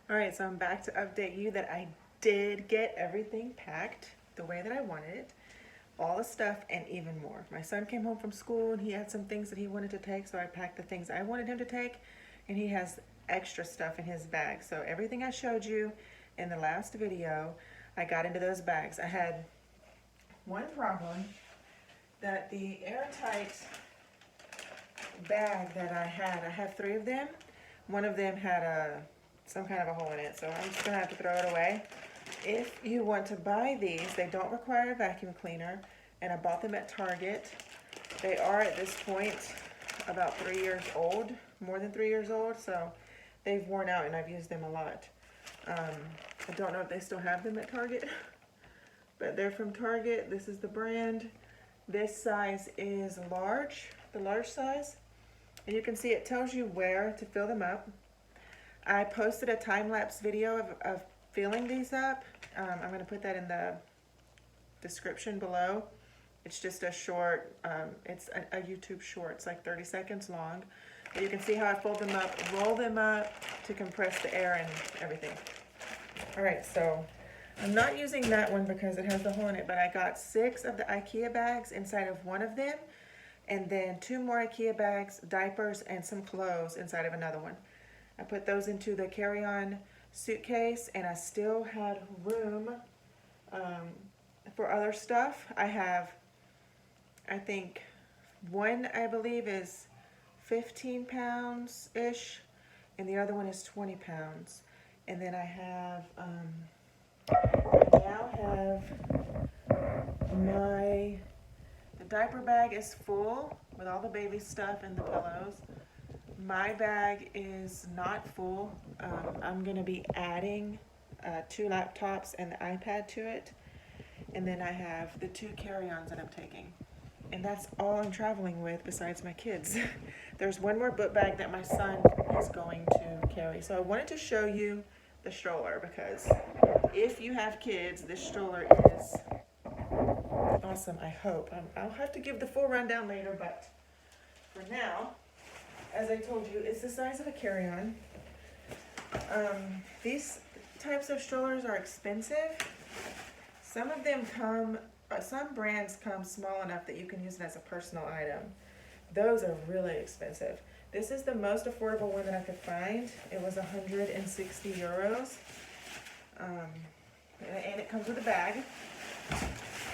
All right, so I'm back to update you that I did get everything packed the way that I wanted it. All the stuff and even more. My son came home from school and he had some things that he wanted to take, so I packed the things I wanted him to take, and he has extra stuff in his bag. So everything I showed you in the last video, I got into those bags. I had one problem, that the airtight bag that I have three of them. One of them had some kind of a hole in it, so I'm just gonna have to throw it away. If you want to buy these, they don't require a vacuum cleaner, and I bought them at Target. They are at this point about 3 years old, more than 3 years old, so they've worn out and I've used them a lot. I don't know if they still have them at Target, but they're from Target. This is the brand. This size is large, the large size. And you can see it tells you where to fill them up. I posted a time-lapse video of filling these up. I'm going to put that in the description below. It's just a short, it's a YouTube short. It's like 30 seconds long. But you can see how I fold them up, roll them up to compress the air and everything. All right, so I'm not using that one because it has the hole in it, but I got 6 of the IKEA bags inside of one of them, and then 2 more IKEA bags, diapers, and some clothes inside of another one. I put those into the carry-on suitcase, and I still had room for other stuff. I have, I think, one I believe is 15 pounds-ish, and the other one is 20 pounds. And then I have, the diaper bag is full with all the baby stuff and the pillows. My bag is not full. I'm gonna be adding 2 laptops and the iPad to it. And then I have the 2 carry-ons that I'm taking. And that's all I'm traveling with besides my kids. There's one more book bag that my son is going to carry. So I wanted to show you the stroller because if you have kids, this stroller is awesome, I hope. I'll have to give the full rundown later, but for now, as I told you, it's the size of a carry-on. These types of strollers are expensive. Some of them come, some brands come small enough that you can use it as a personal item. Those are really expensive. This is the most affordable one that I could find. It was 160 euros. And it comes with a bag.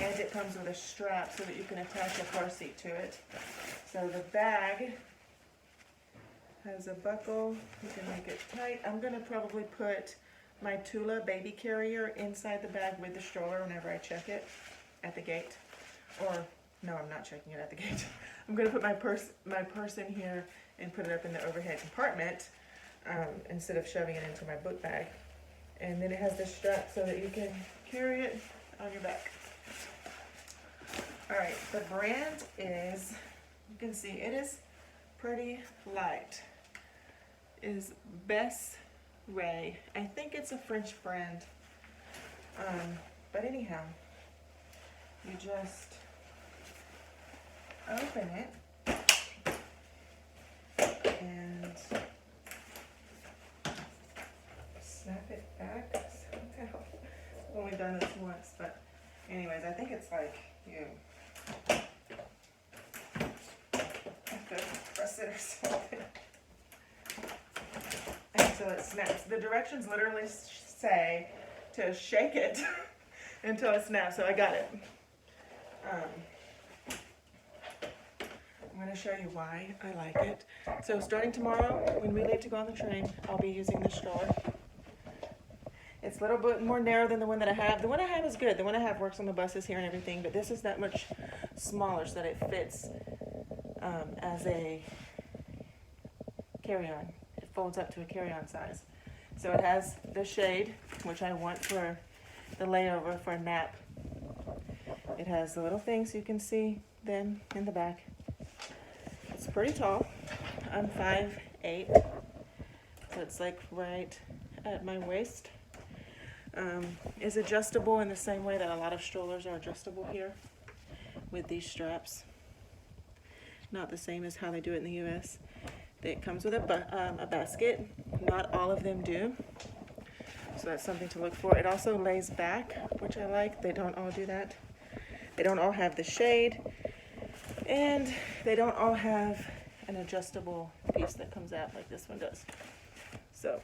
And it comes with a strap so that you can attach a car seat to it. So the bag has a buckle. You can make it tight. I'm going to probably put my Tula baby carrier inside the bag with the stroller whenever I check it at the gate. Or, no, I'm not checking it at the gate. I'm going to put my purse in here and put it up in the overhead compartment instead of shoving it into my book bag. And then it has this strap so that you can carry it on your back. All right, the brand is, you can see it is pretty light. It is Besrey. I think it's a French brand. But anyhow, you just open it and snap it back somehow. I've only done this once, but anyways, I think it's like you have to press it or something. And so it snaps. The directions literally say to shake it until it snaps, so I got it. I'm going to show you why I like it. So starting tomorrow, when we leave to go on the train, I'll be using this stroller. It's a little bit more narrow than the one that I have. The one I have is good. The one I have works on the buses here and everything, but this is that much smaller so that it fits as a carry-on. It folds up to a carry-on size. So it has the shade, which I want for the layover for a nap. It has the little thing so you can see them in the back. It's pretty tall. I'm 5'8", so it's like right at my waist. Is adjustable in the same way that a lot of strollers are adjustable here with these straps. Not the same as how they do it in the US. It comes with a basket. Not all of them do. So that's something to look for. It also lays back, which I like. They don't all do that. They don't all have the shade, and they don't all have an adjustable piece that comes out like this one does. So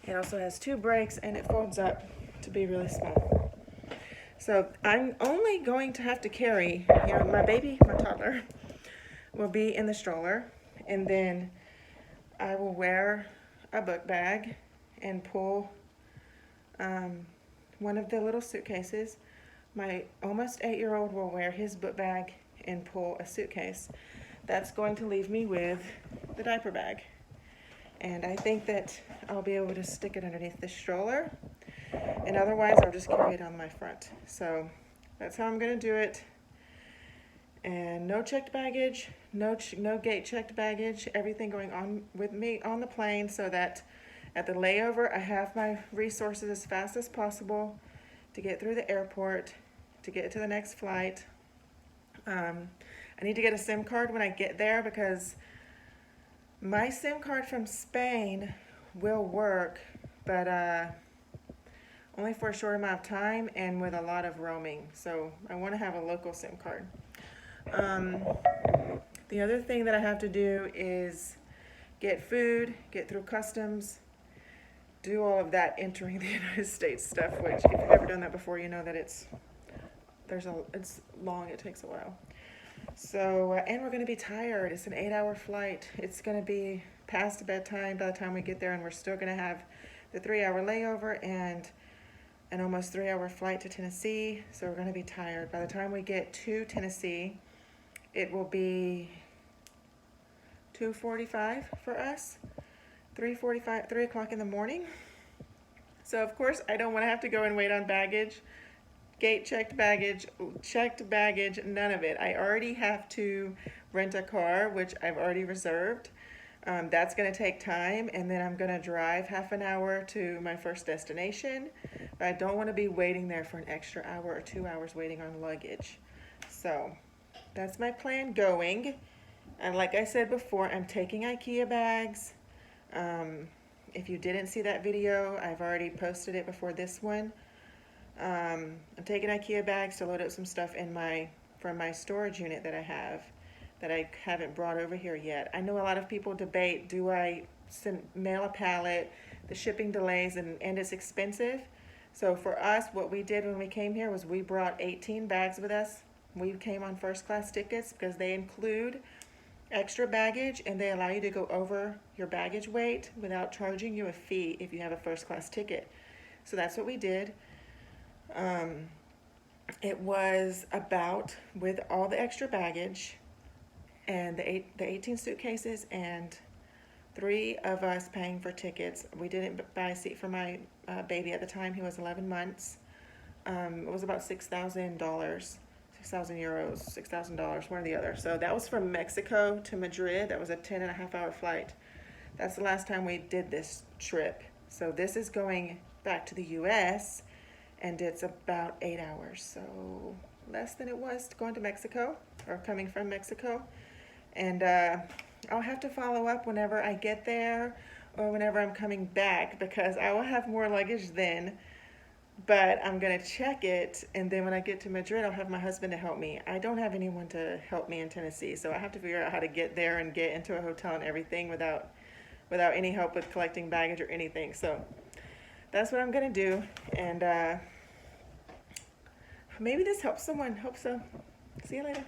it also has 2 brakes, and it folds up to be really small. So I'm only going to have to carry, my baby, my toddler, will be in the stroller, and then I will wear a book bag and pull one of the little suitcases. My almost 8-year-old will wear his book bag and pull a suitcase. That's going to leave me with the diaper bag. And I think that I'll be able to stick it underneath the stroller, and otherwise I'll just carry it on my front. So that's how I'm going to do it. And no checked baggage, no gate checked baggage, everything going on with me on the plane, so that at the layover I have my resources as fast as possible to get through the airport, to get to the next flight. I need to get a SIM card when I get there, because my SIM card from Spain will work, but only for a short amount of time and with a lot of roaming. So I want to have a local SIM card. The other thing that I have to do is get food, get through customs, do all of that entering the United States stuff, which if you've ever done that before, you know that it's long, it takes a while. So, and we're going to be tired. It's an 8-hour flight. It's going to be past bedtime by the time we get there, and we're still going to have the 3-hour layover and an almost 3-hour flight to Tennessee. So we're going to be tired. By the time we get to Tennessee, it will be 2:45 for us, 3 o'clock in the morning. So of course I don't want to have to go and wait on baggage, gate checked baggage, none of it. I already have to rent a car, which I've already reserved. That's going to take time, and then I'm going to drive half an hour to my first destination. But I don't want to be waiting there for an extra hour or 2 hours waiting on luggage. So that's my plan going. And like I said before, I'm taking IKEA bags. If you didn't see that video, I've already posted it before this one. I'm taking IKEA bags to load up some stuff from my storage unit that I haven't brought over here yet. I know a lot of people debate, do I mail a pallet, the shipping delays, and it's expensive. So for us, what we did when we came here was we brought 18 bags with us. We came on first class tickets because they include extra baggage, and they allow you to go over your baggage weight without charging you a fee if you have a first class ticket. So that's what we did. It was about, with all the extra baggage and the 18 suitcases and 3 of us paying for tickets. We didn't buy a seat for my baby at the time. He was 11 months. It was about $6,000. 6,000 euros, $6,000, one or the other. So that was from Mexico to Madrid. That was a 10.5-hour flight. That's the last time we did this trip. So this is going back to the US, and it's about 8 hours. So less than it was going to Mexico, or coming from Mexico. And I'll have to follow up whenever I get there or whenever I'm coming back, because I will have more luggage then. But I'm going to check it, and then when I get to Madrid, I'll have my husband to help me. I don't have anyone to help me in Tennessee, so I have to figure out how to get there and get into a hotel and everything without any help with collecting baggage or anything. So that's what I'm going to do, and maybe this helps someone. Hope so. See you later.